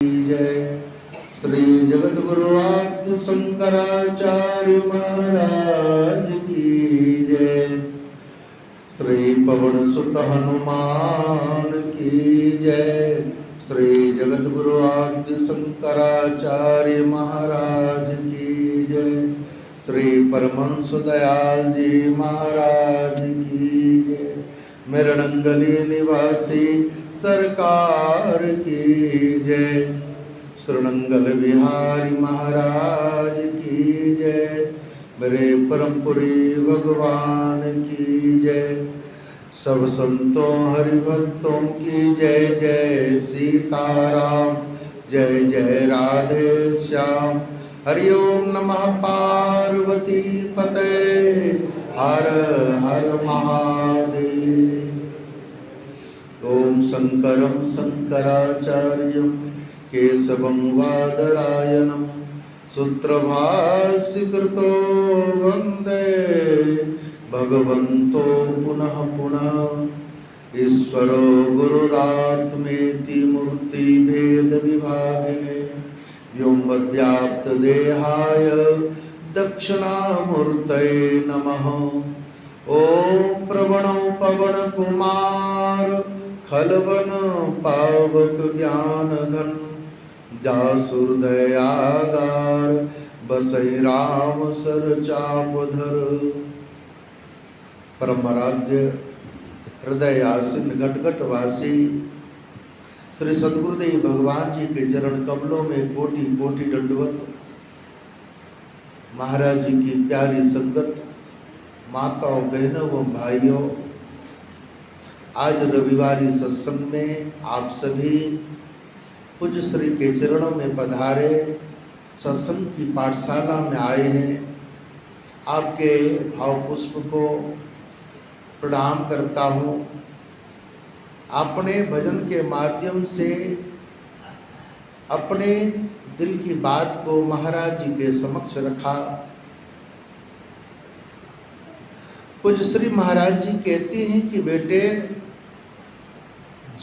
जय। श्री जगत गुरु आद्य शंकराचार्य महाराज की जय। श्री पवन सुत हनुमान की जय। श्री जगत गुरु आद्य शंकराचार्य महाराज की जय। श्री परमहंस दयाल जी महाराज की जय। मेरणंगली निवासी सरकार की जय। श्रीनंगल बिहारी महाराज की जय। मेरे परमपुरी भगवान की जय। सब संतों हरिभक्तों की जय जय सीताराम। जय जय राधे श्याम। हरि ओम नमः पार्वती पते। हर हर महादेव। ओम शंकरं शंकराचार्यं केशवं वादरायणं सूत्रभाष्यकृतो वन्दे भगवन्तो पुनः पुनः। ईश्वरो गुरुरात्मेति मूर्तिभेद विभागिने व्योमव्याप्त देहाय दक्षिणामूर्तये नमः। ओम प्रवणो पवन कुमार खलवन पावक ज्ञान घन जासुरदयागार बसई राम सर चापधर। परमाराध्य हृदय आसीन घटघट वासी श्री सद्गुरुदेव भगवान जी के चरण कमलों में कोटि कोटि दंडवत। महाराज जी की प्यारी संगत, माताओं बहनों व भाइयों, आज रविवारी सत्संग में आप सभी पूज्य श्री के चरणों में पधारे सत्संग की पाठशाला में आए हैं। आपके भाव पुष्प को प्रणाम करता हूँ। अपने भजन के माध्यम से अपने दिल की बात को महाराज जी के समक्ष रखा। पूज्य श्री महाराज जी कहते हैं कि बेटे,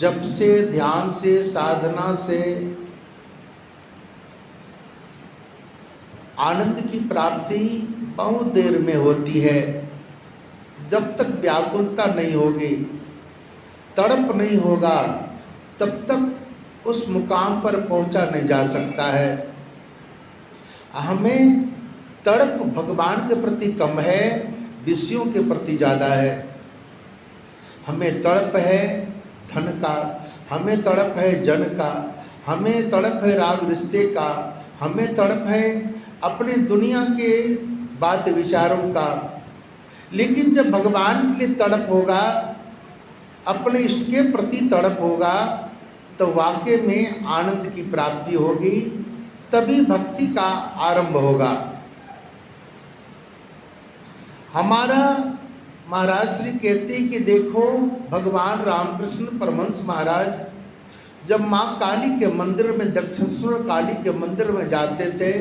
जप से, ध्यान से, साधना से आनंद की प्राप्ति बहुत देर में होती है। जब तक व्याकुलता नहीं होगी, तड़प नहीं होगा, तब तक उस मुकाम पर पहुंचा नहीं जा सकता है। हमें तड़प भगवान के प्रति कम है, विषयों के प्रति ज़्यादा है। हमें तड़प है धन का, हमें तड़प है जन का, हमें तड़प है राग रिश्ते का, हमें तड़प है अपने दुनिया के बात विचारों का। लेकिन जब भगवान के लिए तड़प होगा, अपने इष्ट के प्रति तड़प होगा, तो वाकई में आनंद की प्राप्ति होगी, तभी भक्ति का आरंभ होगा। हमारा महाराज श्री कहते कि देखो, भगवान रामकृष्ण परमहंस महाराज जब माँ काली के मंदिर में, दक्षिणेश्वर काली के मंदिर में जाते थे,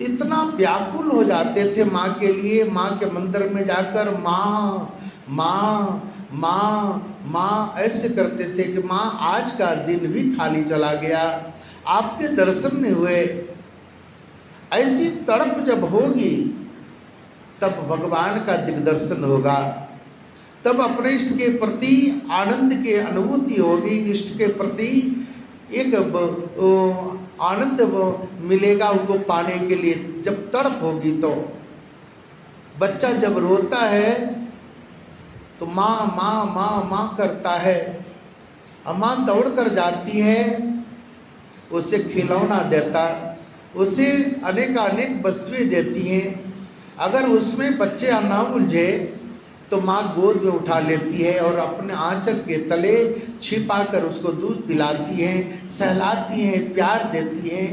इतना व्याकुल हो जाते थे माँ के लिए। माँ के मंदिर में जाकर माँ माँ माँ माँ ऐसे करते थे कि माँ आज का दिन भी खाली चला गया, आपके दर्शन नहीं हुए। ऐसी तड़प जब होगी तब भगवान का दिग्दर्शन होगा, तब अपने इष्ट के प्रति आनंद की अनुभूति होगी, इष्ट के प्रति एक आनंद मिलेगा उनको पाने के लिए। जब तड़प होगी तो बच्चा जब रोता है तो माँ माँ माँ माँ करता है, माँ दौड़ कर जाती है, उसे खिलौना देता, उसे अनेक वस्तुएं देती हैं। अगर उसमें बच्चे ना उलझे तो माँ गोद में उठा लेती है और अपने आंचल के तले छिपाकर उसको दूध पिलाती है, सहलाती है, प्यार देती है।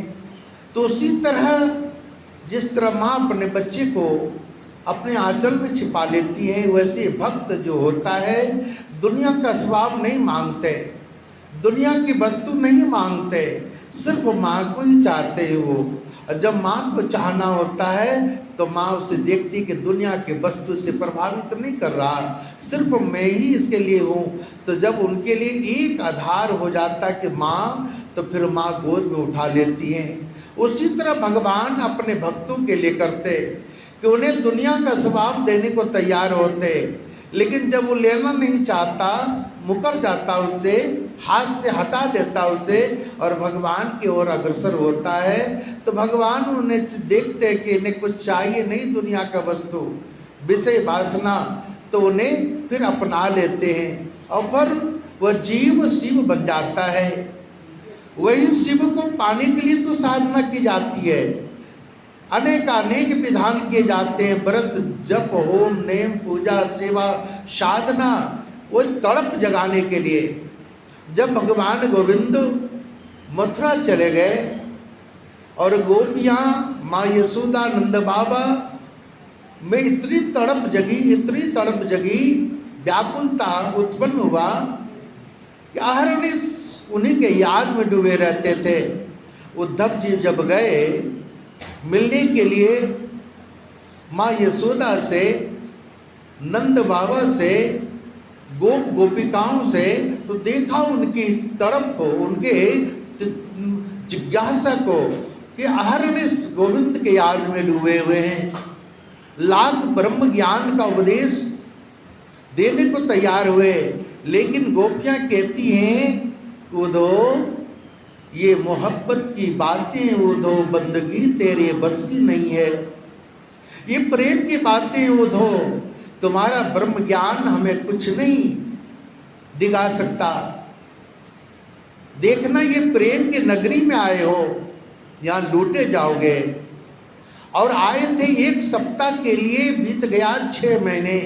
तो उसी तरह जिस तरह माँ अपने बच्चे को अपने आंचल में छिपा लेती है, वैसे भक्त जो होता है दुनिया का स्वभाव नहीं मांगते, दुनिया की वस्तु नहीं मांगते, सिर्फ माँ को ही चाहते हैं वो। और जब माँ को चाहना होता है तो माँ उसे देखती कि दुनिया के वस्तु से प्रभावित नहीं कर रहा, सिर्फ मैं ही इसके लिए हूँ। तो जब उनके लिए एक आधार हो जाता कि माँ, तो फिर माँ गोद में उठा लेती हैं। उसी तरह भगवान अपने भक्तों के लिए करते कि उन्हें दुनिया का स्वभाव देने को तैयार होते, लेकिन जब वो लेना नहीं चाहता, मुकर जाता, उससे हाथ से हटा देता उसे और भगवान की ओर अग्रसर होता है, तो भगवान उन्हें देखते हैं कि इन्हें कुछ चाहिए नहीं दुनिया का वस्तु, विषय वासना, तो उन्हें फिर अपना लेते हैं और फिर वह जीव शिव बन जाता है। वही शिव को पाने के लिए तो साधना की जाती है, अनेक विधान किए जाते हैं, व्रत, जप, होम, नेम, पूजा, सेवा, साधना, वो तड़प जगाने के लिए। जब भगवान गोविंद मथुरा चले गए और गोपियाँ माँ यशोदा, नंद बाबा में इतनी तड़प जगी, व्याकुलता उत्पन्न हुआ कि अहरनिश उन्हीं के याद में डूबे रहते थे। उद्धव जी जब गए मिलने के लिए माँ यशोदा से, नंद बाबा से, गोपिकाओं से, तो देखा उनकी तड़प को, उनके जिज्ञासा को कि अहरनिश गोविंद के याद में डूबे हुए हैं। लाख ब्रह्म ज्ञान का उपदेश देने को तैयार हुए, लेकिन गोपियाँ कहती हैं उधो ये मोहब्बत की बातें, उधो बंदगी तेरे बस की नहीं है, ये प्रेम की बातें उधो, तुम्हारा ब्रह्म ज्ञान हमें कुछ नहीं दिखा सकता। देखना ये प्रेम की नगरी में आए हो, यहाँ लूटे जाओगे। और आए थे 1 सप्ताह के लिए, बीत गया 6 महीने,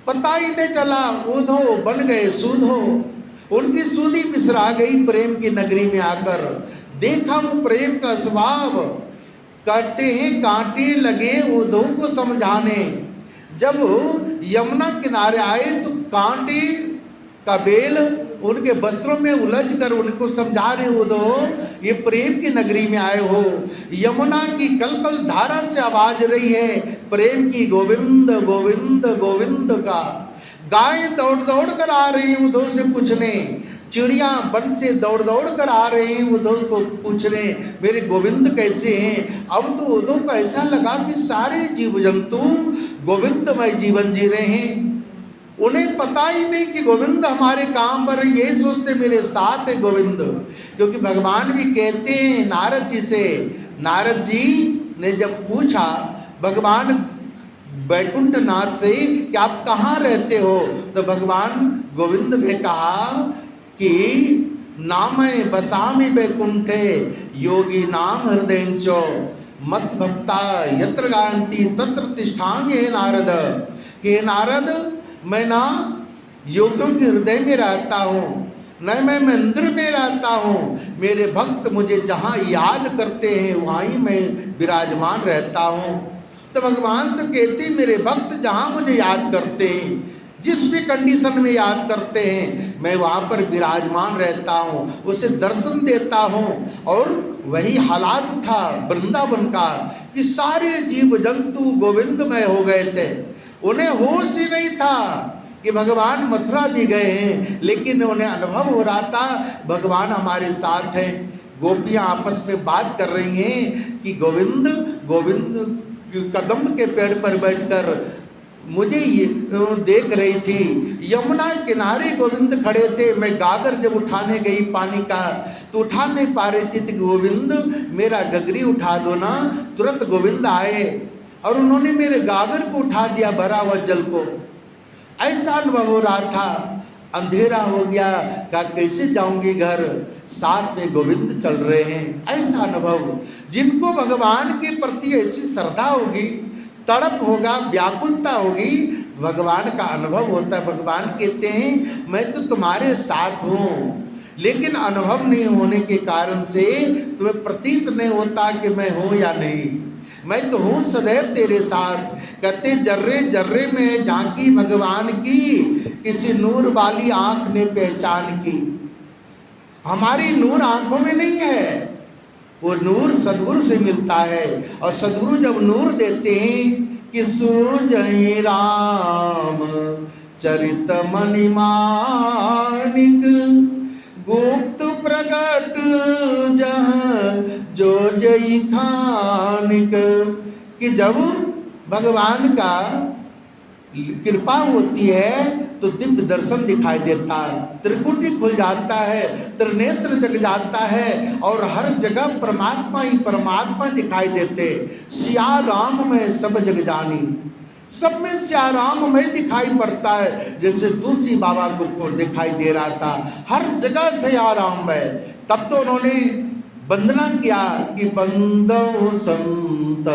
पता ही नहीं चला, ऊधो बन गए सूधो। उनकी सूधी मिसरा गई प्रेम की नगरी में आकर। देखा वो प्रेम का स्वभाव, करते हैं कांटे लगे ऊधो को समझाने। जब यमुना किनारे आए तो कांटे का बेल उनके वस्त्रों में उलझ कर उनको समझा रहे हो, दो ये प्रेम की नगरी में आए हो। यमुना की कलकल धारा से आवाज रही है प्रेम की, गोविंद गोविंद गोविंद का। गाय दौड़ दौड़ कर आ रही हैं उधो से पूछने, चिड़िया वन से दौड़ दौड़ कर आ रहे हैं उधो को पूछने मेरे गोविंद कैसे हैं। अब तो उधो को ऐसा लगा कि सारे जीव जंतु गोविंदमय जीवन जी रहे हैं, उन्हें पता ही नहीं कि गोविंद हमारे काम पर है, यही सोचते मेरे साथ है गोविंद। क्योंकि भगवान भी कहते हैं नारद जी से, नारद जी ने जब पूछा भगवान वैकुंठ नाथ से कि आप कहाँ रहते हो, तो भगवान गोविंद ने कहा कि नामय बसामि वैकुंठे योगी नाम हृदयंचो मत भक्ता यत्र गायन्ति तत्र तिष्ठामि हे नारद। कि नारद मैं ना योगियों के हृदय में रहता हूँ, न मैं मंदिर में रहता हूँ, मेरे भक्त मुझे जहाँ याद करते हैं वहाँ ही मैं विराजमान रहता हूँ। तो भगवान तो कहते मेरे भक्त जहाँ मुझे याद करते हैं, जिस भी कंडीशन में याद करते हैं, मैं वहाँ पर विराजमान रहता हूँ, उसे दर्शन देता हूँ। और वही हालात था वृंदावन का कि सारे जीव जंतु गोविंदमय हो गए थे, उन्हें होश ही नहीं था कि भगवान मथुरा भी गए हैं, लेकिन उन्हें अनुभव हो रहा था भगवान हमारे साथ हैं। गोपियाँ आपस में बात कर रही हैं कि गोविंद गोविंद कदम के पेड़ पर बैठकर मुझे ये देख रही थी। यमुना किनारे गोविंद खड़े थे, मैं गागर जब उठाने गई पानी का तो उठा नहीं पा रही थी, तो गोविंद मेरा गगरी उठा दो ना। तुरंत गोविंद आए और उन्होंने मेरे गागर को उठा दिया, भरा हुआ जल को। ऐसा अनुभव हो रहा था। अंधेरा हो गया, क्या कैसे जाऊंगी घर, साथ में गोविंद चल रहे हैं। ऐसा अनुभव, जिनको भगवान के प्रति ऐसी श्रद्धा होगी, तड़प होगा, व्याकुलता होगी, भगवान का अनुभव होता है। भगवान कहते हैं मैं तो तुम्हारे साथ हूँ, लेकिन अनुभव नहीं होने के कारण से तुम्हें प्रतीत नहीं होता कि मैं हूँ या नहीं। मैं तो हूँ सदैव तेरे साथ। कहते जर्रे जर्रे में झांकी भगवान की, किसी नूर वाली आँख ने पहचान की। हमारी नूर आंखों में नहीं है, वो नूर सदगुरु से मिलता है। और सदगुरु जब नूर देते हैं कि सूझहि राम चरित मणिमानिक, गुप्त प्रगट जहाँ जो जई खानिक, कि जब भगवान का कृपा होती है तो दिव्य दर्शन दिखाई देता है, त्रिकुटी खुल जाता है, त्रिनेत्र जग जाता है और हर जगह परमात्मा ही परमात्मा दिखाई देते। सिया राम में सब जग जानी, सब में सिया राम में दिखाई पड़ता है। जैसे तुलसी बाबा को दिखाई दे रहा था, हर जगह सिया राम में। तब तो उन्होंने वंदना किया कि बंदो संत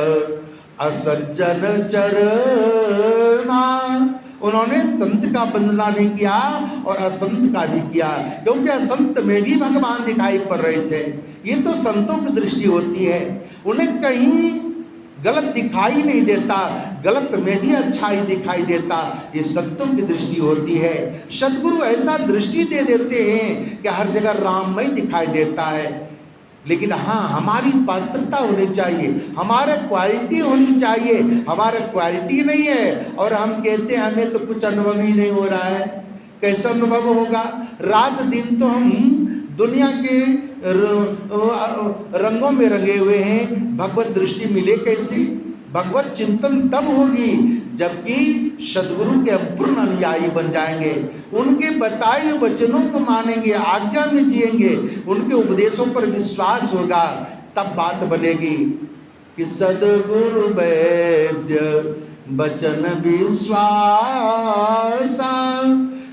असज्जन चरना, उन्होंने संत का वंदना भी किया और असंत का भी किया, क्योंकि असंत में भी भगवान दिखाई पड़ रहे थे। ये तो संतों की दृष्टि होती है, उन्हें कहीं गलत दिखाई नहीं देता, गलत में भी अच्छाई दिखाई देता, ये संतों की दृष्टि होती है। सद्गुरु ऐसा दृष्टि दे देते हैं कि हर जगह राममय दिखाई देता है। लेकिन हाँ, हमारी पात्रता होनी चाहिए, हमारा क्वालिटी होनी चाहिए। हमारा क्वालिटी नहीं है और हम कहते हैं हमें तो कुछ अनुभव ही नहीं हो रहा है। कैसा अनुभव होगा? रात दिन तो हम दुनिया के रंगों में रंगे हुए हैं, भगवत दृष्टि मिले कैसी? भगवत चिंतन तब होगी जबकि सद्गुरु के पूर्ण अनुयायी बन जाएंगे, उनके बताए हुए वचनों को मानेंगे, आज्ञा में जिएंगे, उनके उपदेशों पर विश्वास होगा, तब बात बनेगी कि सद्गुरु वैद्य वचन विश्वासा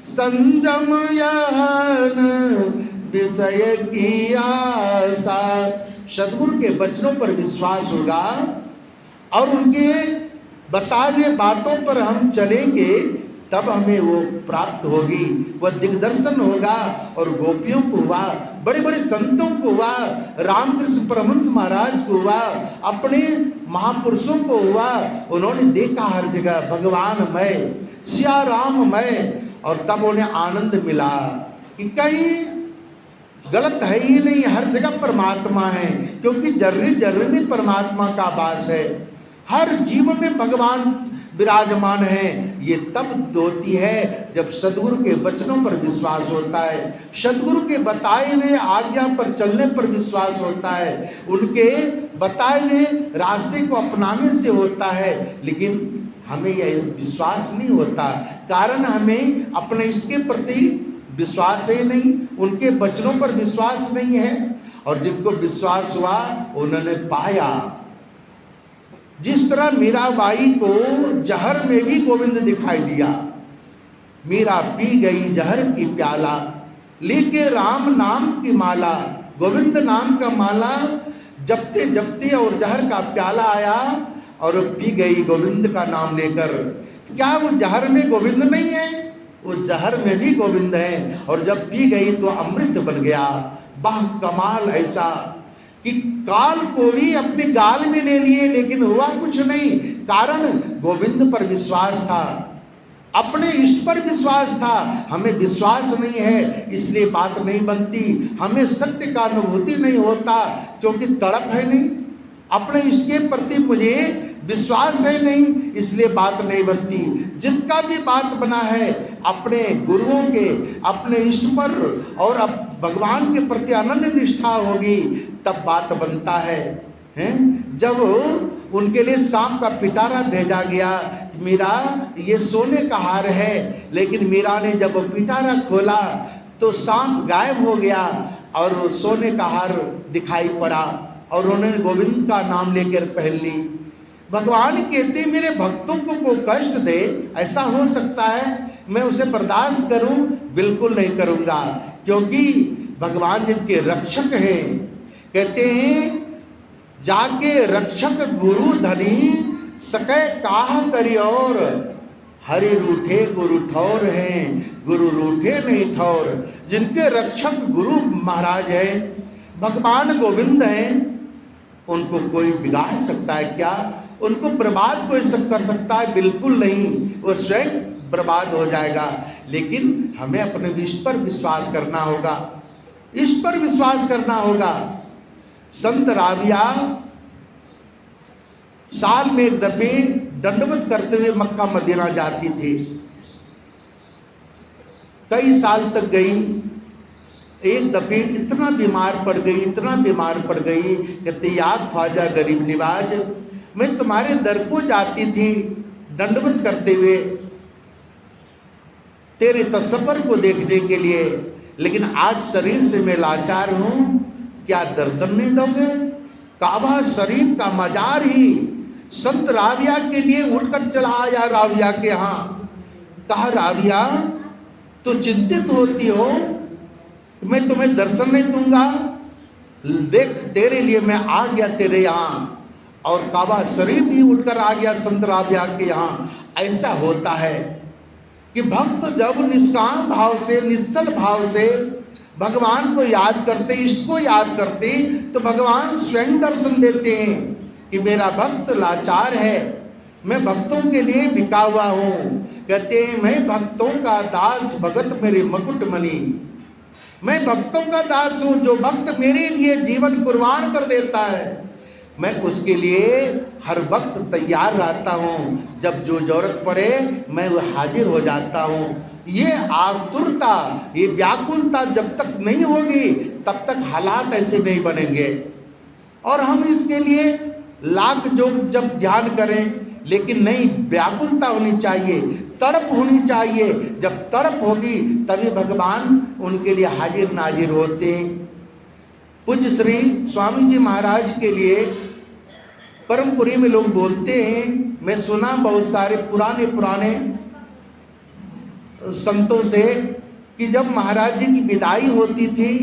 संयम यहन विषय की आशा। सद्गुरु के वचनों पर विश्वास होगा और उनके बताए हुए बातों पर हम चलेंगे, तब हमें वो प्राप्त होगी, वह दिग्दर्शन होगा। और गोपियों को हुआ, बड़े बड़े संतों को हुआ, रामकृष्ण परमहंस महाराज को हुआ, अपने महापुरुषों को हुआ। उन्होंने देखा हर जगह भगवानमय, सिया राममय, और तब उन्हें आनंद मिला कि कहीं गलत है ही नहीं, हर जगह परमात्मा है, क्योंकि जर्रे जर्रे में परमात्मा का वास है, हर जीव में भगवान विराजमान है। ये तब होती है जब सद्गुरु के वचनों पर विश्वास होता है, सद्गुरु के बताए हुए आज्ञा पर चलने पर विश्वास होता है, उनके बताए हुए रास्ते को अपनाने से होता है। लेकिन हमें यह विश्वास नहीं होता, कारण हमें अपने इष्ट के प्रति विश्वास ही नहीं, उनके वचनों पर विश्वास नहीं है। और जिनको विश्वास हुआ उन्होंने पाया। जिस तरह मीराबाई को जहर में भी गोविंद दिखाई दिया, मीरा पी गई जहर की प्याला, लेके राम नाम की माला, गोविंद नाम का माला जपते जपते और जहर का प्याला आया और पी गई गोविंद का नाम लेकर। क्या वो जहर में गोविंद नहीं है? वो जहर में भी गोविंद है, और जब पी गई तो अमृत बन गया। वाह कमाल ऐसा कि काल को भी अपने गाल में ले लिए, लेकिन हुआ कुछ नहीं, कारण गोविंद पर विश्वास था, अपने इष्ट पर विश्वास था। हमें विश्वास नहीं है इसलिए बात नहीं बनती, हमें सत्य का अनुभूति नहीं होता क्योंकि तड़प है नहीं, अपने इष्ट के प्रति मुझे विश्वास है नहीं, इसलिए बात नहीं बनती। जिनका भी बात बना है अपने गुरुओं के, अपने इष्ट पर और अब भगवान के प्रति अनन्य निष्ठा होगी, तब बात बनता है, हैं? जब उनके लिए सांप का पिटारा भेजा गया, मीरा ये सोने का हार है, लेकिन मीरा ने जब वो पिटारा खोला तो सांप गायब हो गया और वो सोने का हार दिखाई पड़ा, और उन्होंने गोविंद का नाम लेकर पहन ली। भगवान कहते मेरे भक्तों को कष्ट दे, ऐसा हो सकता है मैं उसे बर्दाश्त करूं? बिल्कुल नहीं करूंगा, क्योंकि भगवान जिनके रक्षक हैं, कहते हैं जाके रक्षक गुरु धनी सकै काह करी, और हरि रूठे गुरु ठौर हैं, गुरु रूठे नहीं ठौर। जिनके रक्षक गुरु महाराज है, भगवान गोविंद हैं, उनको कोई बिगाड़ सकता है क्या? उनको बर्बाद कोई सब कर सकता है? बिल्कुल नहीं, वो स्वयं बर्बाद हो जाएगा। लेकिन हमें अपने इष्ट पर विश्वास करना होगा। इस पर विश्वास करना होगा। संत राबिया साल में एक दफे दंडवत करते हुए मक्का मदीना जाती थी। कई साल तक गई। एक दफे इतना बीमार पड़ गई, इतना बीमार पड़ गई, कहते याद ख्वाजा गरीब निवाज, मैं तुम्हारे दर को जाती थी दंडवत करते हुए तेरे तसव्वुर को देखने के लिए, लेकिन आज शरीर से मैं लाचार हूं, क्या दर्शन नहीं दोगे? काबा शरीफ का मजार ही संत राबिया के लिए उठकर चला आया राबिया के यहाँ। कहा राबिया तो चिंतित होती हो, मैं तुम्हें दर्शन नहीं दूंगा, देख तेरे लिए मैं आ गया तेरे यहाँ। और काबा शरीफ ही उठकर आ गया संत राबिया के यहाँ। ऐसा होता है कि भक्त जब निष्काम भाव से, निश्चल भाव से भगवान को याद करते, इष्ट को याद करते, तो भगवान स्वयं दर्शन देते हैं कि मेरा भक्त लाचार है, मैं भक्तों के लिए बिका हुआ हूँ। कहते हैं मैं भक्तों का दास, भगत मेरे मुकुट मणि। मैं भक्तों का दास हूँ, जो भक्त मेरे लिए जीवन कुर्बान कर देता है, मैं उसके लिए हर वक्त तैयार रहता हूँ। जब जो जरूरत पड़े मैं वो हाजिर हो जाता हूँ। ये आतुरता, ये व्याकुलता जब तक नहीं होगी तब तक हालात ऐसे नहीं बनेंगे। और हम इसके लिए लाख जो जब ध्यान करें, लेकिन नहीं, व्याकुलता होनी चाहिए, तड़प होनी चाहिए। जब तड़प होगी तभी भगवान उनके लिए हाजिर नाजिर होते हैं। पूज्य श्री स्वामी जी महाराज के लिए परमपुरी में लोग बोलते हैं, मैं सुना बहुत सारे पुराने पुराने संतों से कि जब महाराज जी की विदाई होती थी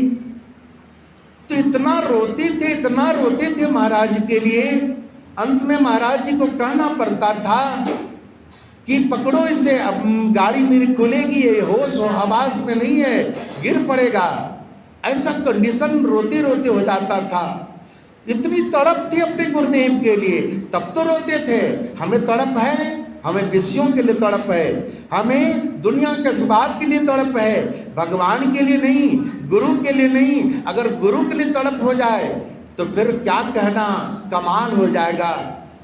तो इतना रोते थे, इतना रोते थे महाराज के लिए। अंत में महाराज जी को कहना पड़ता था कि पकड़ो इसे, अब गाड़ी मेरी खुलेगी, ये होश हो हवास में नहीं है, गिर पड़ेगा। ऐसा कंडीशन रोते रोते हो जाता था। इतनी तड़प थी अपने गुरुदेव के लिए, तब तो रोते थे। हमें तड़प है, हमें विषयों के लिए तड़प है, हमें दुनिया के स्वभाव के लिए तड़प है, भगवान के लिए नहीं, गुरु के लिए नहीं। अगर गुरु के लिए तड़प हो जाए तो फिर क्या कहना, कमाल हो जाएगा।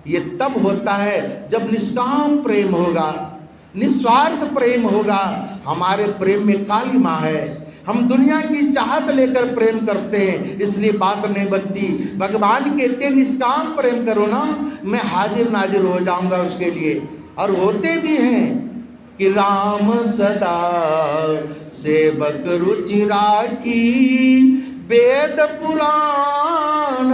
ये तब होता है जब निष्काम प्रेम होगा, निस्वार्थ प्रेम होगा। हमारे प्रेम में काली माँ है। हम दुनिया की चाहत लेकर प्रेम करते हैं, इसलिए बात नहीं बनती। भगवान कहते निष्काम प्रेम करो ना, मैं हाजिर नाजिर हो जाऊंगा उसके लिए। और होते भी हैं कि राम सदा सेवक रुचि राखी, वेद पुराण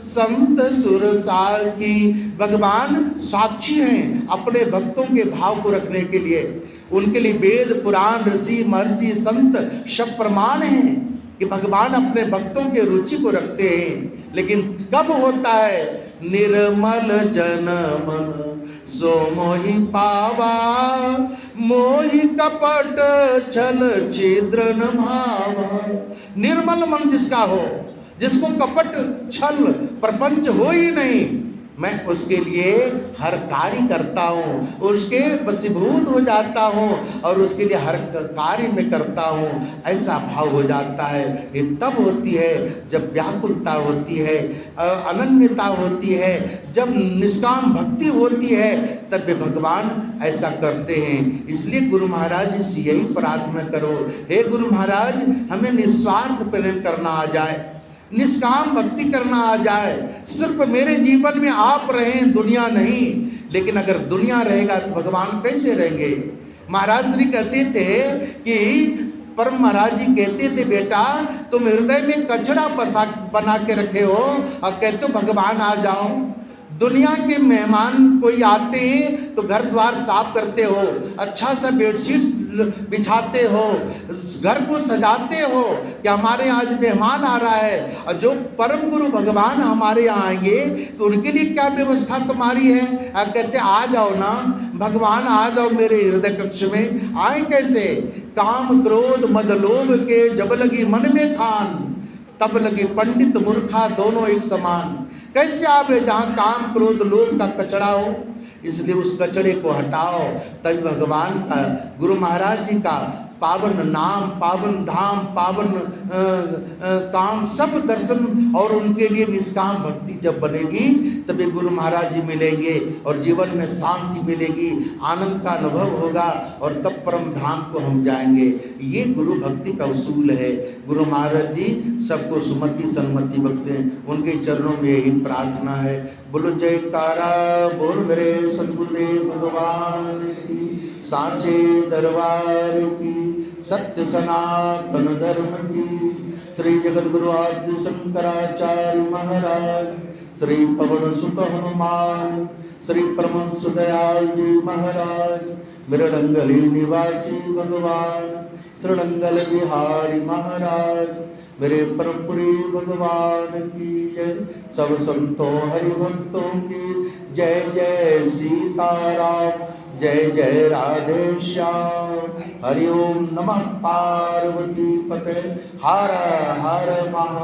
संत सुर साखी। भगवान साक्षी हैं अपने भक्तों के भाव को रखने के लिए। उनके लिए वेद पुराण ऋषि महर्षि संत सब प्रमाण हैं कि भगवान अपने भक्तों के रुचि को रखते हैं। लेकिन कब होता है? निर्मल जन मन सो मोहि पावा, मोहि कपट छल छिद्र न भावा। निर्मल मन जिसका हो, जिसको कपट छल प्रपंच हो ही नहीं, मैं उसके लिए हर कार्य करता हूँ, उसके वशीभूत हो जाता हूँ और उसके लिए हर कार्य में करता हूँ। ऐसा भाव हो जाता है। ये तब होती है जब व्याकुलता होती है, अनन्यता होती है, जब निष्काम भक्ति होती है, तब वे भगवान ऐसा करते हैं। इसलिए गुरु महाराज से यही प्रार्थना करो, हे गुरु महाराज हमें निस्वार्थ प्रेम करना आ जाए, निष्काम भक्ति करना आ जाए। सिर्फ मेरे जीवन में आप रहें, दुनिया नहीं। लेकिन अगर दुनिया रहेगा तो भगवान कैसे रहेंगे? महाराज श्री कहते थे कि परम महाराज जी कहते थे, बेटा तुम हृदय में कचड़ा बना के रखे हो और कहते हो भगवान आ जाओ। दुनिया के मेहमान कोई आते हैं तो घर द्वार साफ करते हो, अच्छा सा बेडशीट बिछाते हो, घर को सजाते हो कि हमारे यहाँ आज मेहमान आ रहा है। और जो परम गुरु भगवान हमारे यहाँ आएंगे तो उनके लिए क्या व्यवस्था तुम्हारी है? कहते आ जाओ ना भगवान, आ जाओ मेरे हृदय कक्ष में। आए कैसे? काम क्रोध मद लोभ के जब लगी मन में खान, तब लगी पंडित मूर्खा दोनों एक समान। कैसे आवे जहाँ काम क्रोध लोभ का कचड़ा हो? इसलिए उस कचड़े को हटाओ, तभी भगवान का, गुरु महाराज जी का पावन नाम, पावन धाम, पावन काम, सब दर्शन, और उनके लिए निष्काम भक्ति जब बनेगी तभी गुरु महाराज जी मिलेंगे और जीवन में शांति मिलेगी, आनंद का अनुभव होगा और तब परम धाम को हम जाएंगे। ये गुरु भक्ति का उसूल है। गुरु महाराज जी सबको सुमति सन्मति बख्शें, उनके चरणों में यही प्रार्थना है। बोलो जयकारा बोल मेरे सद्गुरुदेव भगवान की, सांचे दरबार की, सत्य सनातन धर्म की। श्री जगद्गुरु आद्य शंकराचार्य महाराज, श्री पवन सुत हनुमान, श्री परमहंस दयाल जी महाराज, मृडंगली निवासी भगवान, श्रृंगल बिहारी महाराज, मेरे परमपुरी भगवान की जय। सब संतों हरि भक्तों की जय। जय सीताराम, जय जय राधे श्याम। हरि ओम नमः पार्वती पते, हर हर महा।